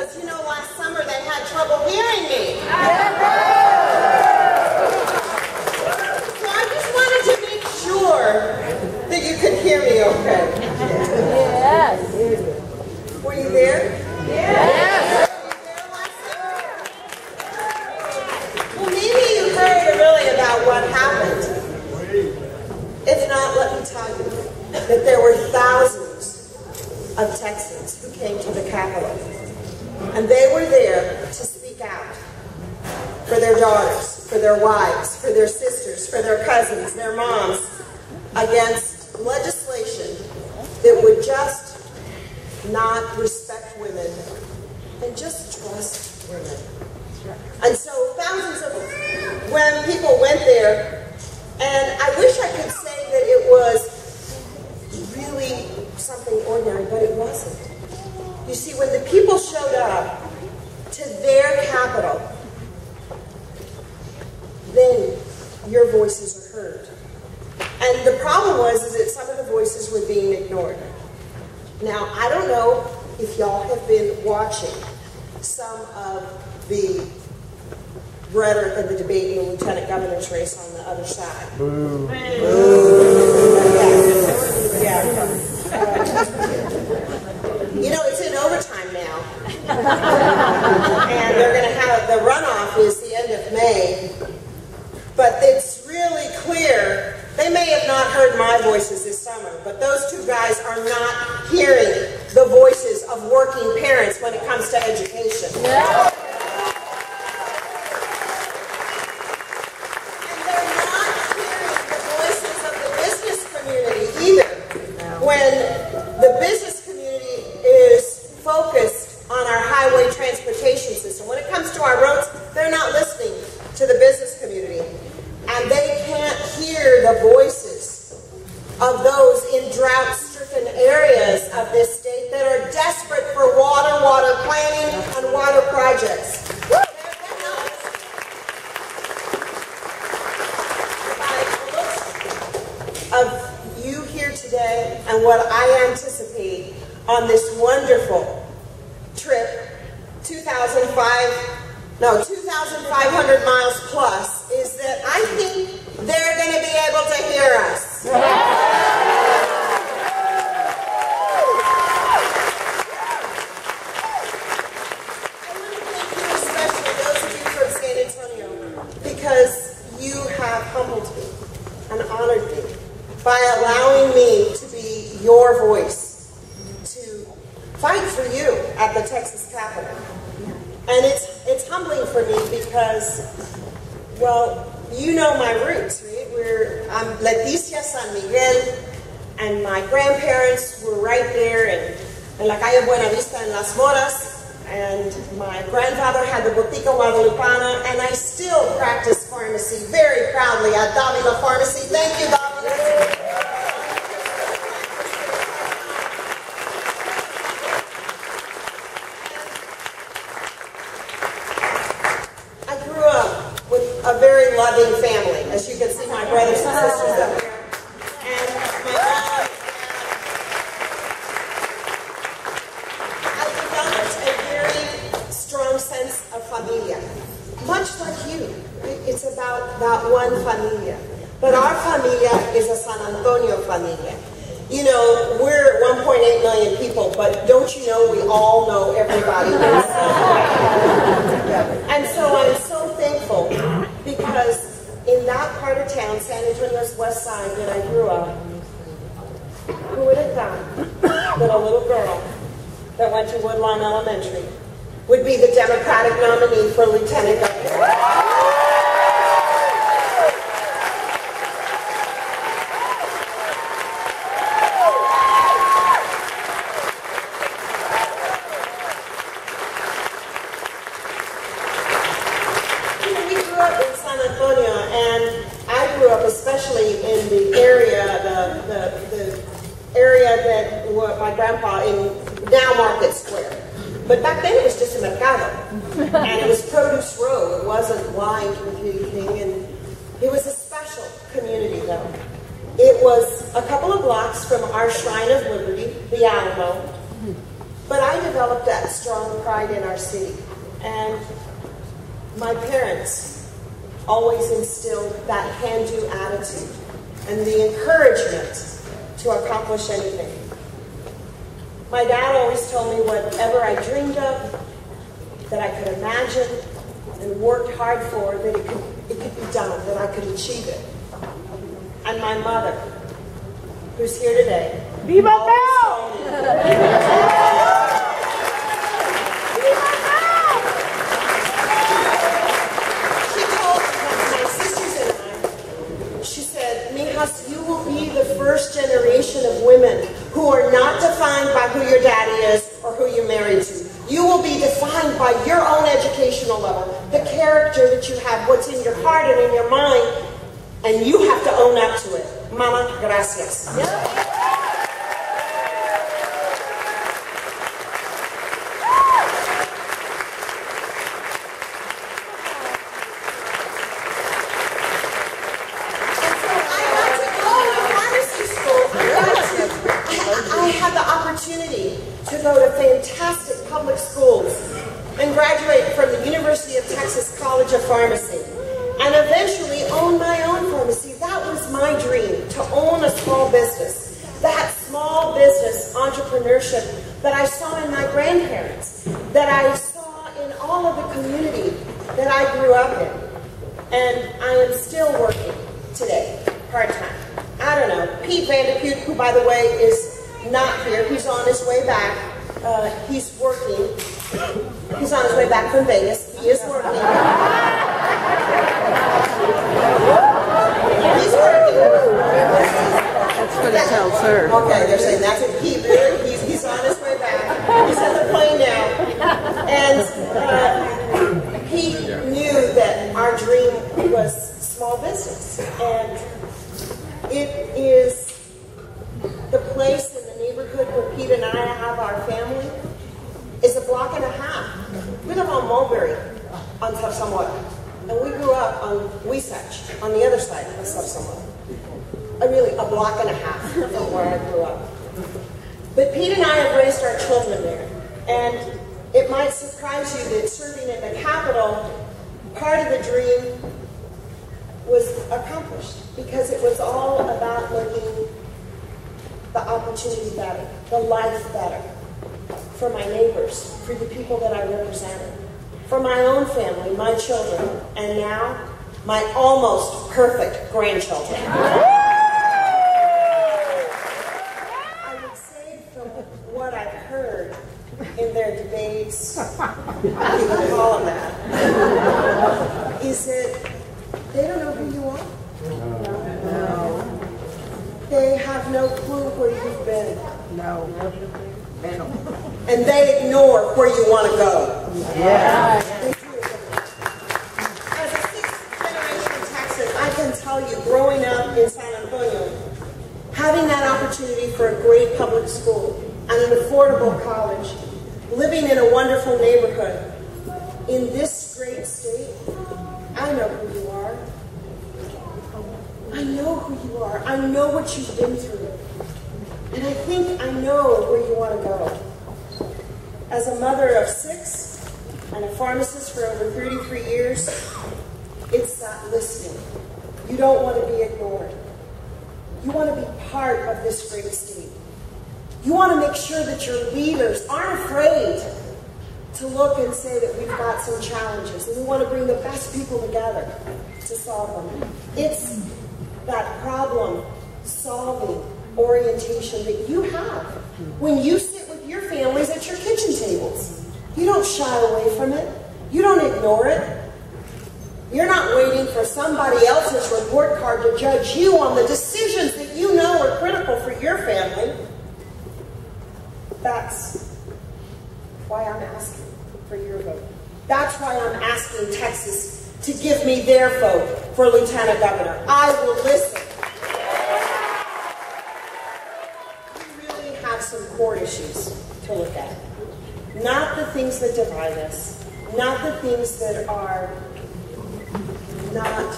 because, you know, last summer they had trouble hearing me. So I just wanted to make sure that you could hear me okay. Yes. Were you there? Yes. Well, maybe you heard really about what happened. If not, let me tell you that there were thousands of Texans who came to the Capitol. And they were there to speak out for their daughters, for their wives, for their sisters, for their cousins, their moms, against legislation that would just not respect women and just trust women. And so thousands of them, when people went there, and I wish I could say that it was really something ordinary, but it wasn't. You see, when the people showed up to their capital, then your voices are heard. And the problem was that some of the voices were being ignored. Now, I don't know if y'all have been watching some of the rhetoric of the debate in the lieutenant governor's race on the other side. Boo. Yeah. You know, it's in overtime now. And they're going to have, the runoff is the end of May. But it's really clear, they may have not heard my voices this summer, but those two guys are not hearing the voices of working parents when it comes to education. Yeah. And they're not hearing the voices of the business community either. When the business community is focused on our highway transportation system, when it comes to our roads, they're not listening to the business community. And they can't hear the voices of those in drought-stricken areas of this state that are desperate for water planning, and water projects. They're not listening. By the looks of you here today and what I anticipate on this wonderful trip, 2,500 miles plus, is that I think they're going to be able to hear us. I want to thank you especially, those of you from San Antonio, because you have humbled me and honored me by allowing me to be your voice, to fight for you at the Texas Capitol. And it's humbling for me because, well, you know my roots, right? I'm Leticia, San Miguel, and my grandparents were right there in La Calle Buena Vista in Las Moras, and my grandfather had the Botica Guadalupana, and I still practice pharmacy very proudly at Davila Pharmacy. Thank you, Davila. A very loving family. As you can see, my brothers and sisters up here. And my mom. I developed a very strong sense of familia. Much like you. It's about that one familia. But our familia is a San Antonio familia. You know, we're 1.8 million people, but don't you know we all know everybody. And so I'm so thankful because in that part of town, San Antonio's west side, that I grew up, who would have thought that a little girl that went to Woodlawn Elementary would be the Democratic nominee for lieutenant governor? Especially in the area, the area that my grandpa in now Market Square. But back then it was just a mercado, and it was Produce Row. It wasn't lined with anything, and it was a special community though. It was a couple of blocks from our Shrine of Liberty, the Alamo, But I developed that strong pride in our city. And my parents always instilled that can-do attitude and the encouragement to accomplish anything. My dad always told me whatever I dreamed of, that I could imagine and worked hard for, that it could be done, that I could achieve it. And my mother, who's here today, Viva always Bell! told me, she told my sisters and I, she said, Mijas, you will be the first generation of women who are not defined by who your daddy is or who you're married to. You will be defined by your own educational level, the character that you have, what's in your heart and in your mind, and you have to own up to it. Mama, gracias. I had the opportunity to go to fantastic public schools and graduate from the University of Texas College of Pharmacy and eventually own my own pharmacy. That was my dream, to own a small business. That small business entrepreneurship that I saw in my grandparents, that I saw in all of the community that I grew up in. And I am still working today, part-time. I don't know, Pete Vanderpute, who by the way is not here, he's on his way back. He's working. He's on his way back from Vegas. He is working. He's working. That's what it tells her. Okay, they're saying that's a Hebrew. He's on his way back. He's on the plane now. And he knew that our dream was small business. And it is the place in the neighborhood where Pete and I have our family is a block and a half. We live on Mulberry on Sarsomot. And we grew up on Wasatch, on the other side of Sarsomot. Really, a block and a half from where I grew up. But Pete and I have raised our children there. And it might surprise you that serving in the capital, part of the dream was accomplished because it was all about making the opportunity better, the life better for my neighbors, for the people that I represented, for my own family, my children, and now my almost perfect grandchildren. I would say from what I've heard in their debates, you can call them that, is that they don't know who you are. No. They have no clue where you've been. No. And they ignore where you want to go. Yeah. They do. As a sixth generation Texan, I can tell you, growing up in San Antonio, having that opportunity for a great public school and an affordable college, living in a wonderful neighborhood, in this great state, I know who you are. I know who you are. I know what you've been through. And I think I know where you want to go. As a mother of 6 and a pharmacist for over 33 years, it's that listening. You don't want to be ignored. You want to be part of this great state. You want to make sure that your leaders aren't afraid to look and say that we've got some challenges, and we want to bring the best people together to solve them. It's that problem-solving orientation that you have when you sit with your families at your kitchen tables. You don't shy away from it. You don't ignore it. You're not waiting for somebody else's report card to judge you on the decisions that you know are critical for your family. That's why I'm asking for your vote. That's why I'm asking Texas to give me their vote for Lieutenant Governor. I will listen. We really have some core issues to look at. Not the things that divide us, not the things that are not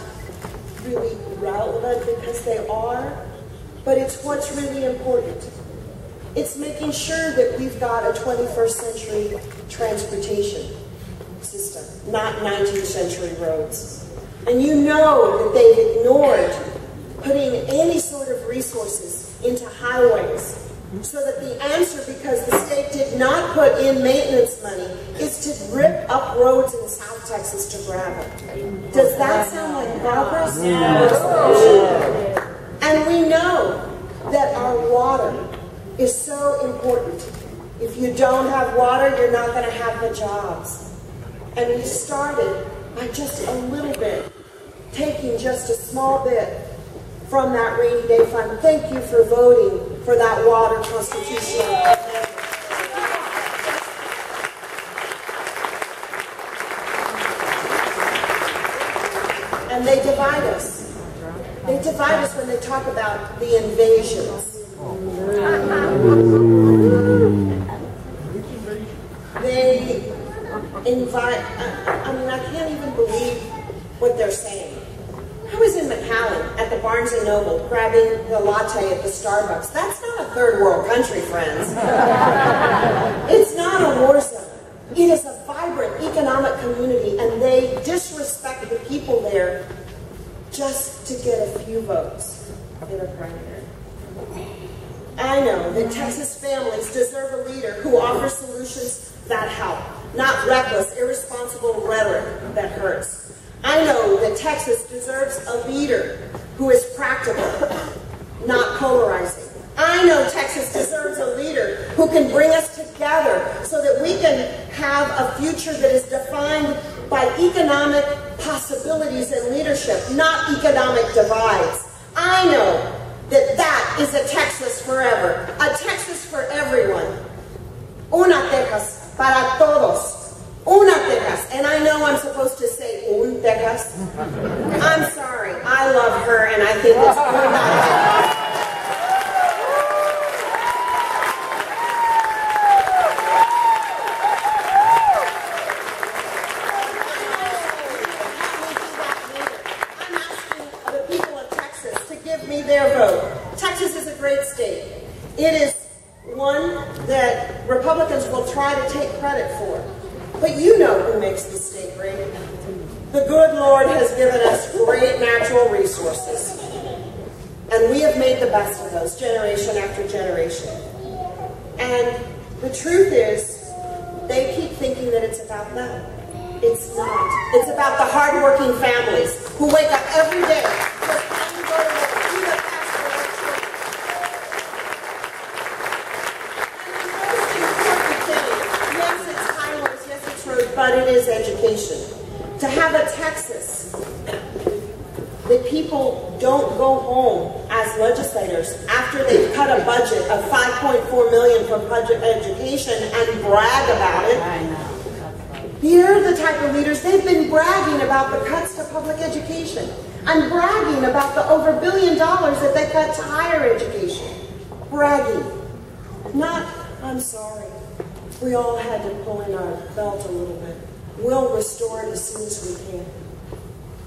really relevant, because they are, but it's what's really important. It's making sure that we've got a 21st century transportation system, not 19th century roads. And you know that they've ignored putting any sort of resources into highways, so that the answer, because the state did not put in maintenance money, is to rip up roads in South Texas to gravel. Does that sound like progress? No. And we know that our water is so important. If you don't have water, you're not going to have the jobs. And we started by just a little bit, taking just a small bit from that rainy day fund. Thank you for voting for that water constitutional amendment. And they divide us. They divide us when they talk about the invasions. They invite, I mean, I can't even believe what they're saying. I was in McAllen at the Barnes & Noble grabbing the latte at the Starbucks. That's not a third world country, friends. It's not a war zone. It is a vibrant economic community, and they disrespect the people there just to get a few votes in a primary. I know that Texas families deserve a leader who offers solutions that help, not reckless, irresponsible rhetoric that hurts. I know that Texas deserves a leader who is practical, not polarizing. I know Texas deserves a leader who can bring us together so that we can have a future that is defined by economic possibilities and leadership, not economic divides. I know that that is a Texas forever, a Texas for everyone. Una Texas para todos. Una Texas. And I know I'm supposed to say un Texas. I'm sorry. I love her, and I think it's una Texas. I'm asking the people of Texas to give me their vote. Texas is a great state. It is one that Republicans will try to take credit for. But you know who makes the state great. The good Lord has given us great natural resources. And we have made the best of those, generation after generation. And the truth is, they keep thinking that it's about them. It's not. It's about the hardworking families who wake up every day to plan to go to work, do the best for their children. But it is education. To have a Texas that people don't go home as legislators after they've cut a budget of $5.4 million for public education and brag about it. I know. They're the type of leaders, they've been bragging about the cuts to public education and bragging about the over $1 billion that they cut to higher education. Bragging. Not, I'm sorry. We all had to pull in our belt a little bit. We'll restore it as soon as we can.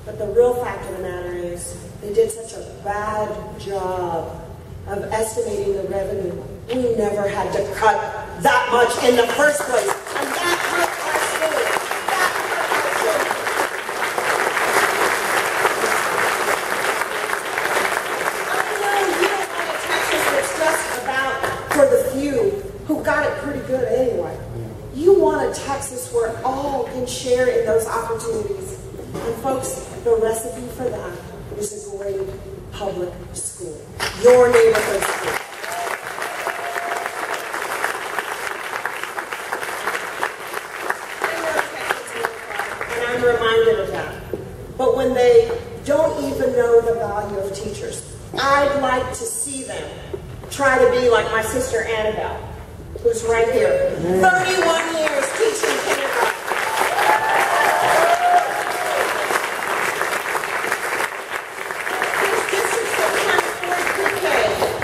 But the real fact of the matter is, they did such a bad job of estimating the revenue. We never had to cut that much in the first place. And that hurt our schools. That hurt our children. I know you don't want a Texas that's just about for the few who got it pretty good anyway. You want a Texas where all can share in those opportunities. And folks, the recipe for that is a great public school. Your neighborhood school. I know Texas is a and I'm reminded of that. But when they don't even know the value of teachers, I'd like to see them try to be like my sister Annabelle, who's right here. 31 years teaching kindergarten. These districts that can't afford pre-K,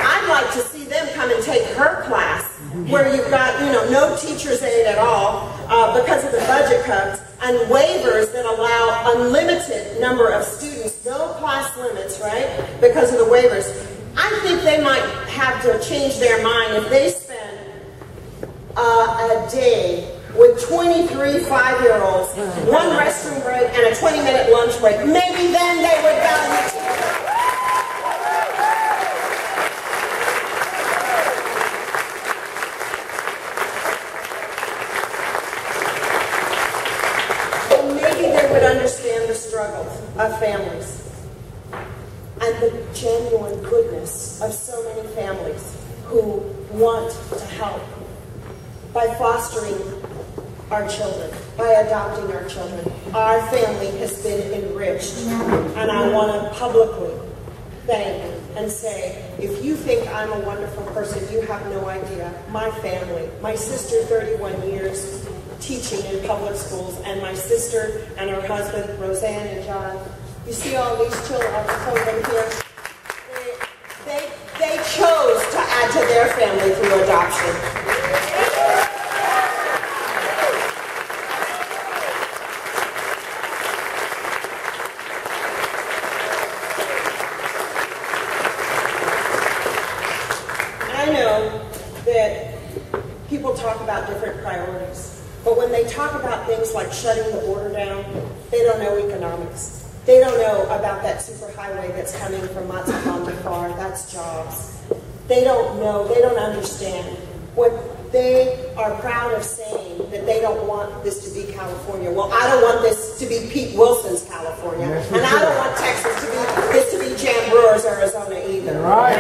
I'd like to see them come and take her class, where you've got, no teacher's aid at all because of the budget cuts, and waivers that allow unlimited number of students, no class limits, right, because of the waivers. I think they might have to change their mind if they spend a day with 23 5-year-olds, one restroom break and a 20-minute lunch break, maybe then they would value teamwork. And maybe they would understand the struggles of families and the genuine goodness of so many families who want to help by fostering our children, by adopting our children. Our family has been enriched, and I want to publicly thank and say, if you think I'm a wonderful person, you have no idea. My family, my sister, 31 years teaching in public schools, and my sister and her husband, Roseanne and John. You see all these children here? They chose to add to their family through adoption. I know that people talk about different priorities, but when they talk about things like shutting the border down, they don't know economics. They don't know about that superhighway that's coming from Mazatlan to Far. That's jobs. They don't know. They don't understand. What they are proud of saying that they don't want this to be California. Well, I don't want this to be Pete Wilson's California, and I don't want Texas to be this to be Jan Brewer's Arizona either. Right.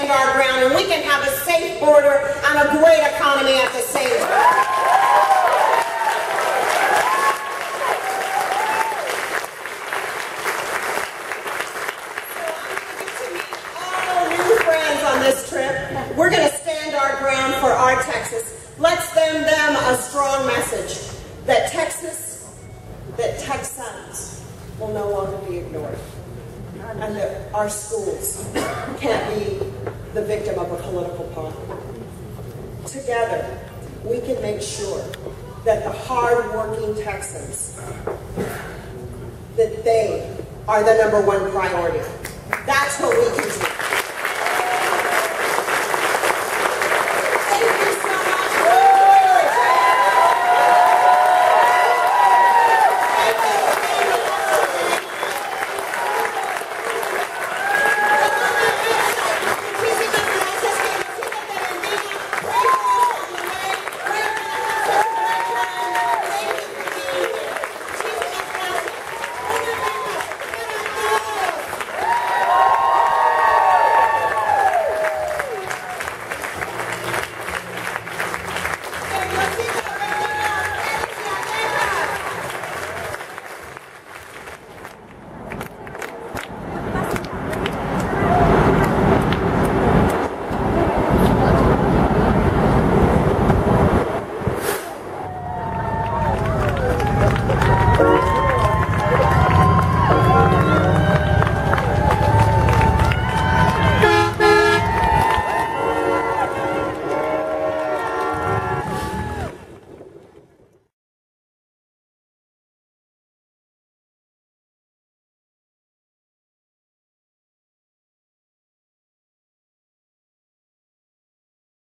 Our ground, and we can have a safe border and a great economy at the same time. So I'm going to get to meet all new friends on this trip. We're going to stand our ground for our Texas. Let's send them a strong message that that Texans will no longer be ignored, and that our schools can't be the victim of a political pawn. Together, we can make sure that the hard-working Texans, that they are the #1 priority. That's what we can do.